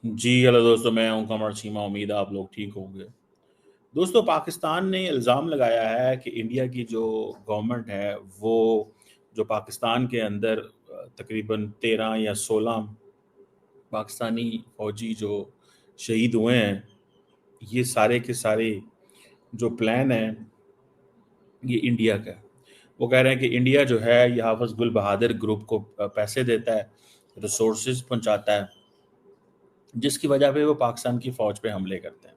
जी hello दोस्तों, मैं हूं कमर चीमा। उम्मीद है आप लोग ठीक होंगे। दोस्तों, पाकिस्तान ने इल्ज़ाम लगाया है कि इंडिया की जो गवर्नमेंट है वो जो पाकिस्तान के अंदर तकरीबन 13 या 16 पाकिस्तानी फौजी जो शहीद हुए हैं, ये सारे के सारे जो प्लान है ये इंडिया का है। वो कह रहे हैं कि इंडिया जो है ये हाफिज गुल बहादुर ग्रुप को पैसे देता है, रिसोर्सेज पहुंचाता है, जिसकी वजह पे वो पाकिस्तान की फ़ौज पे हमले करते हैं।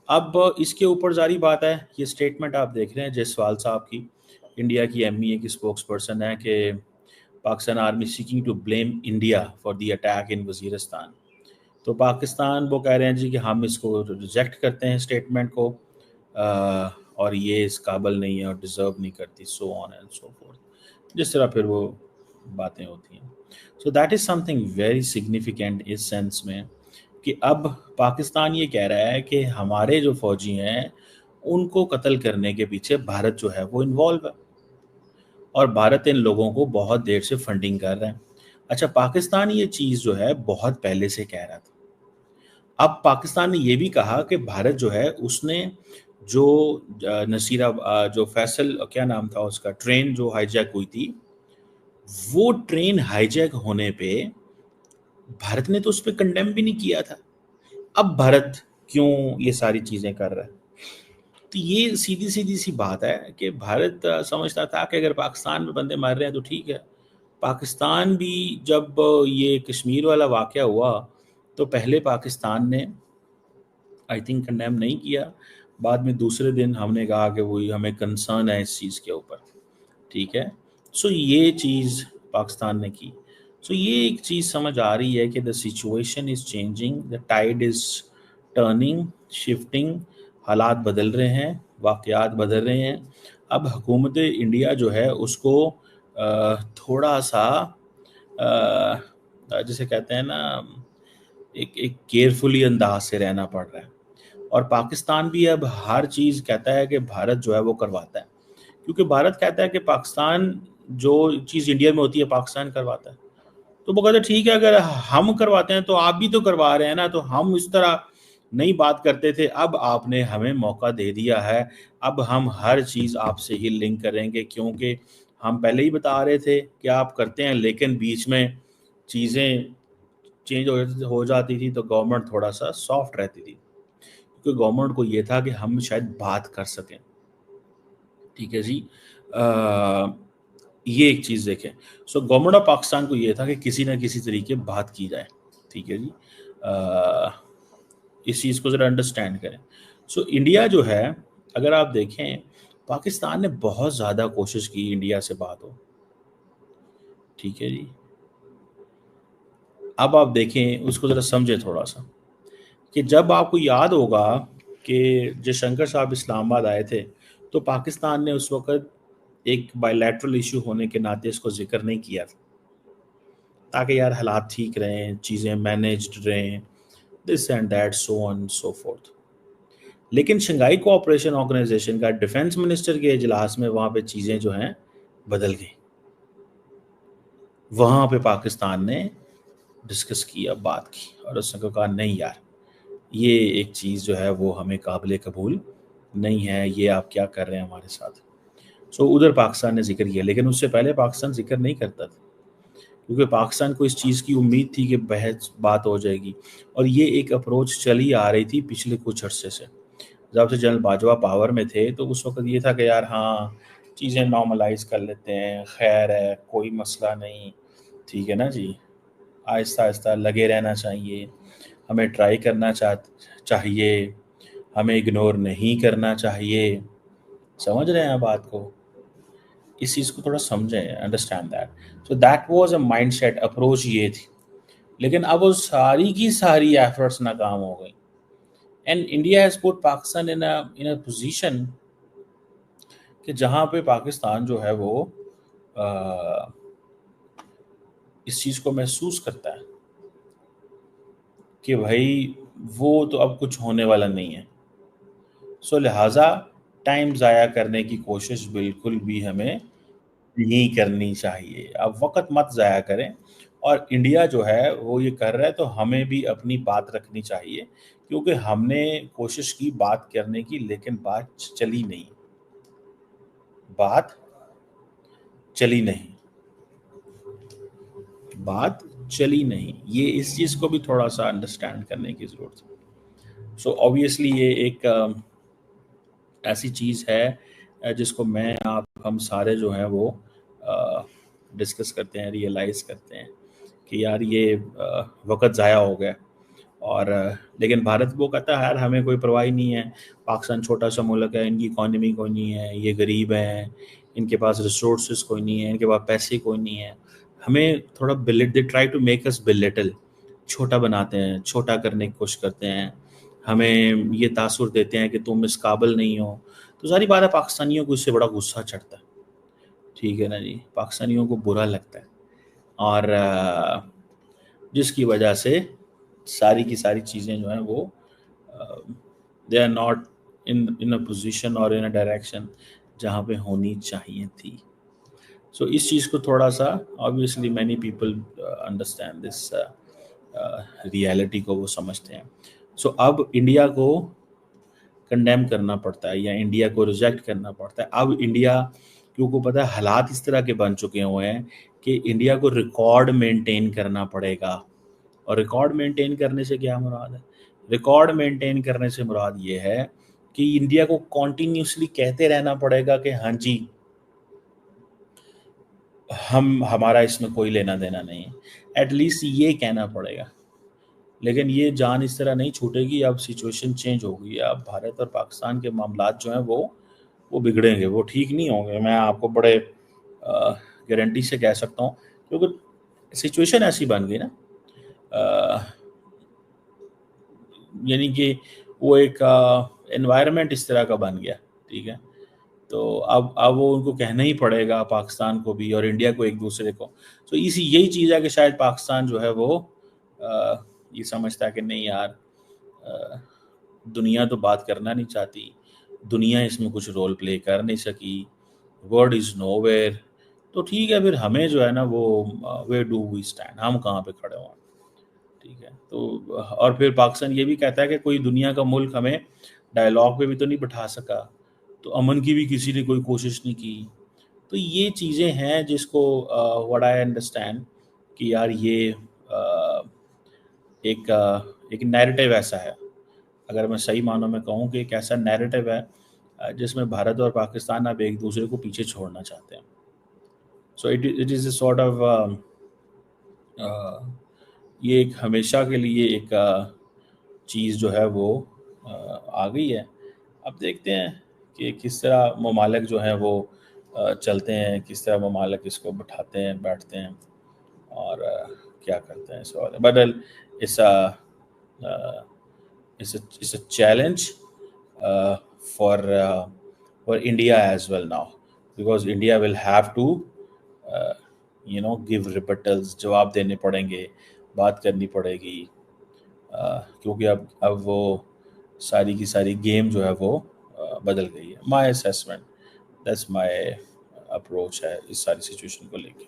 अब इसके ऊपर जारी बात है, ये स्टेटमेंट आप देख रहे हैं जयसवाल साहब की, इंडिया की एमईए की स्पोक्स पर्सन है कि Pakistan army seeking to blame India for the attack in Waziristan. तो पाकिस्तान वो कह रहे हैं जी कि हम इसको रिजेक्ट करते हैं स्टेटमेंट को, और ये इस काबिल नहीं है और डिज़र्व नहीं करती, so on and so fourth, जिस तरह फिर वो बातें होती हैं। So that is something very significant इस सेंस में कि अब पाकिस्तान ये कह रहा है कि हमारे जो फौजी हैं उनको कत्ल करने के पीछे भारत जो है वो इन्वॉल्व है, और भारत इन लोगों को बहुत देर से फंडिंग कर रहा है। अच्छा, पाकिस्तान ये चीज़ जो है बहुत पहले से कह रहा था। अब पाकिस्तान ने ये भी कहा कि भारत जो है उसने जो नसीरा जो फैसल क्या नाम था उसका, ट्रेन जो हाईजैक हुई थी, वो ट्रेन हाईजैक होने पे भारत ने तो उस पर कंडेम भी नहीं किया था। अब भारत क्यों ये सारी चीज़ें कर रहा है? तो ये सीधी सीधी सी बात है कि भारत समझता था कि अगर पाकिस्तान में बंदे मर रहे हैं तो ठीक है। पाकिस्तान भी जब ये कश्मीर वाला वाक़या हुआ तो पहले पाकिस्तान ने आई थिंक कंडेम नहीं किया, बाद में दूसरे दिन हमने कहा कि वही हमें कंसर्न है इस चीज़ के ऊपर, ठीक है। सो ये चीज़ पाकिस्तान ने की। सो ये एक चीज़ समझ आ रही है कि the situation is changing, the tide is turning, shifting, हालात बदल रहे हैं, वाक़यात बदल रहे हैं। अब हुकूमत इंडिया जो है उसको थोड़ा सा जिसे कहते हैं ना, एक एक केयरफुली अंदाज से रहना पड़ रहा है। और पाकिस्तान भी अब हर चीज़ कहता है कि भारत जो है वो करवाता है, क्योंकि भारत कहता है कि पाकिस्तान जो चीज़ इंडिया में होती है पाकिस्तान करवाता है। तो वो कहते हैं ठीक है, अगर हम करवाते हैं तो आप भी तो करवा रहे हैं ना, तो हम इस तरह नहीं बात करते थे, अब आपने हमें मौका दे दिया है, अब हम हर चीज़ आपसे ही लिंक करेंगे, क्योंकि हम पहले ही बता रहे थे कि आप करते हैं, लेकिन बीच में चीज़ें चेंज हो जाती थी तो गवर्नमेंट थोड़ा सा सॉफ्ट रहती थी, क्योंकि गवर्नमेंट को ये था कि हम शायद बात कर सकें। ठीक है जी। ये एक चीज़ देखें। सो गवर्नमेंट ऑफ पाकिस्तान को ये था कि किसी ना किसी तरीके बात की जाए। ठीक है जी। इस चीज़ को ज़रा अंडरस्टैंड करें। सो इंडिया जो है, अगर आप देखें, पाकिस्तान ने बहुत ज़्यादा कोशिश की इंडिया से बात हो। ठीक है जी। अब आप देखें, उसको ज़रा समझें थोड़ा सा, कि जब आपको याद होगा कि जयशंकर साहब इस्लामाबाद आए थे तो पाकिस्तान ने उस वक़्त एक बायलैटरल इशू होने के नाते इसको ज़िक्र नहीं किया था, ताकि यार हालात ठीक रहें, चीज़ें मैनेज्ड रहें, this and that, so on so fourth. लेकिन शंघाई कोऑपरेशन ऑर्गेनाइजेशन का डिफेंस मिनिस्टर के इजलास में वहाँ पे चीज़ें जो हैं बदल गई। वहाँ पे पाकिस्तान ने डिस्कस किया, बात की, और उसने कहा नहीं यार, ये एक चीज़ जो है वो हमें काबिल कबूल नहीं है, ये आप क्या कर रहे हैं हमारे साथ। सो उधर पाकिस्तान ने जिक्र किया, लेकिन उससे पहले पाकिस्तान जिक्र नहीं करता था, क्योंकि पाकिस्तान को इस चीज़ की उम्मीद थी कि बहस बात हो जाएगी, और ये एक अप्रोच चली आ रही थी पिछले कुछ अरसे से। जब से जनरल बाजवा पावर में थे तो उस वक्त ये था कि यार हाँ, चीज़ें नॉर्मलाइज कर लेते हैं, खैर है, कोई मसला नहीं, ठीक है ना जी, आहिस्ता आहिस्ता लगे रहना चाहिए, हमें ट्राई करना चाहिए, हमें इग्नोर नहीं करना चाहिए। समझ रहे हैं बात को? इस चीज़ को थोड़ा समझें, understand that. So that was a mindset, approach ये थी। लेकिन अब वो सारी की सारी एफर्ट्स नाकाम हो गई, and India has put Pakistan in a position कि जहाँ पे पाकिस्तान जो है वो अ, इस चीज़ को महसूस करता है कि भाई वो तो अब कुछ होने वाला नहीं है। सो लिहाजा टाइम ज़ाया करने की कोशिश बिल्कुल भी हमें नहीं करनी चाहिए। अब वक़्त मत ज़ाया करें, اور انڈیا جو ہے وہ یہ کر رہا ہے، تو ہمیں بھی اپنی بات رکھنی چاہیے، کیونکہ ہم نے کوشش کی بات کرنے کی، لیکن بات چلی نہیں، بات چلی نہیں، بات چلی نہیں۔ یہ اس چیز کو بھی تھوڑا سا انڈرسٹینڈ کرنے کی ضرورت ہے۔ سو آبویسلی یہ ایک ایسی چیز ہے جس کو میں آپ ہم سارے جو ہیں وہ ڈسکس کرتے ہیں، ریئلائز کرتے ہیں کہ یار یہ وقت ضائع ہو گیا۔ اور لیکن بھارت وہ کہتا ہے یار ہمیں کوئی پرواہ نہیں ہے، پاکستان چھوٹا سا ملک ہے، ان کی اکانومی کوئی نہیں ہے، یہ غریب ہیں، ان کے پاس ریسورسز کوئی نہیں ہے، ان کے پاس پیسے کوئی نہیں ہے، ہمیں تھوڑا they try to make us belittle, چھوٹا بناتے ہیں، چھوٹا کرنے کی کوشش کرتے ہیں، ہمیں یہ تاثر دیتے ہیں کہ تم اس قابل نہیں ہو۔ تو ساری بات ہے، پاکستانیوں کو اس سے بڑا غصہ چڑھتا ہے، ٹھیک ہے نا جی، پاکستانیوں کو برا لگتا ہے، اور جس کی وجہ سے ساری کی ساری چیزیں جو ہیں وہ they are not in a position اور ان اے ڈائریکشن جہاں پہ ہونی چاہیے تھی۔ سو اس چیز کو تھوڑا سا obviously many people understand this reality کو وہ سمجھتے ہیں۔ سو اب انڈیا کو کنڈیم کرنا پڑتا ہے یا انڈیا کو ریجیکٹ کرنا پڑتا ہے۔ اب انڈیا کیونکہ پتہ ہے حالات اس طرح کے بن چکے ہوئے ہیں کہ انڈیا کو ریکارڈ مینٹین کرنا پڑے گا۔ اور ریکارڈ مینٹین کرنے سے کیا مراد ہے؟ ریکارڈ مینٹین کرنے سے مراد یہ ہے کہ انڈیا کو کنٹینیوسلی کہتے رہنا پڑے گا کہ ہاں جی ہمارا اس میں کوئی لینا دینا نہیں ہے، ایٹ لیسٹ یہ کہنا پڑے گا۔ لیکن یہ جان اس طرح نہیں چھوٹے گی، اب سچویشن چینج ہو گئی ہے، اب بھارت اور پاکستان کے معاملات جو ہیں وہ بگڑیں گے، وہ ٹھیک نہیں ہوں گے، میں آپ کو بڑے گارنٹی سے کہہ سکتا ہوں، کیونکہ سچویشن ایسی بن گئی نا، یعنی کہ وہ ایک انوائرمنٹ اس طرح کا بن گیا، ٹھیک ہے، تو اب وہ ان کو کہنا ہی پڑے گا، پاکستان کو بھی اور انڈیا کو ایک دوسرے کو۔ تو یہی چیز ہے کہ شاید پاکستان جو ہے وہ یہ سمجھتا ہے کہ نہیں یار دنیا تو بات کرنا نہیں چاہتی، دنیا اس میں کچھ رول پلے کر نہیں سکی، ورڈ از نو ویئر، تو ٹھیک ہے پھر ہمیں جو ہے نا وہ ویئر ڈو وی اسٹینڈ، ہم کہاں پہ کھڑے ہوں، ٹھیک ہے۔ تو اور پھر پاکستان یہ بھی کہتا ہے کہ کوئی دنیا کا ملک ہمیں ڈائلاگ پہ بھی تو نہیں بٹھا سکا، تو امن کی بھی کسی نے کوئی کوشش نہیں کی۔ تو یہ چیزیں ہیں جس کو وٹ آئی انڈرسٹینڈ کہ یار یہ ایک نیریٹیو ایسا ہے، اگر میں صحیح معنوں میں کہوں کہ ایک ایسا نیریٹیو ہے جس میں بھارت اور پاکستان اب ایک دوسرے کو پیچھے چھوڑنا چاہتے ہیں۔ So it is a sort of یہ ایک ہمیشہ کے لیے ایک چیز جو ہے وہ آ گئی ہے۔ اب دیکھتے ہیں کہ کس طرح ممالک جو ہیں وہ چلتے ہیں، کس طرح ممالک اس کو بٹھاتے ہیں، بیٹھتے ہیں اور کیا کرتے ہیں اس والے۔ But it's a challenge for India as well now, because India will have to give rebuttals، جواب دینے پڑیں گے، بات کرنی پڑے گی، کیونکہ اب وہ ساری کی ساری گیم جو ہے وہ بدل گئی ہے۔ my assessment، that's my approach ہے اس ساری سچویشن کو لے کے۔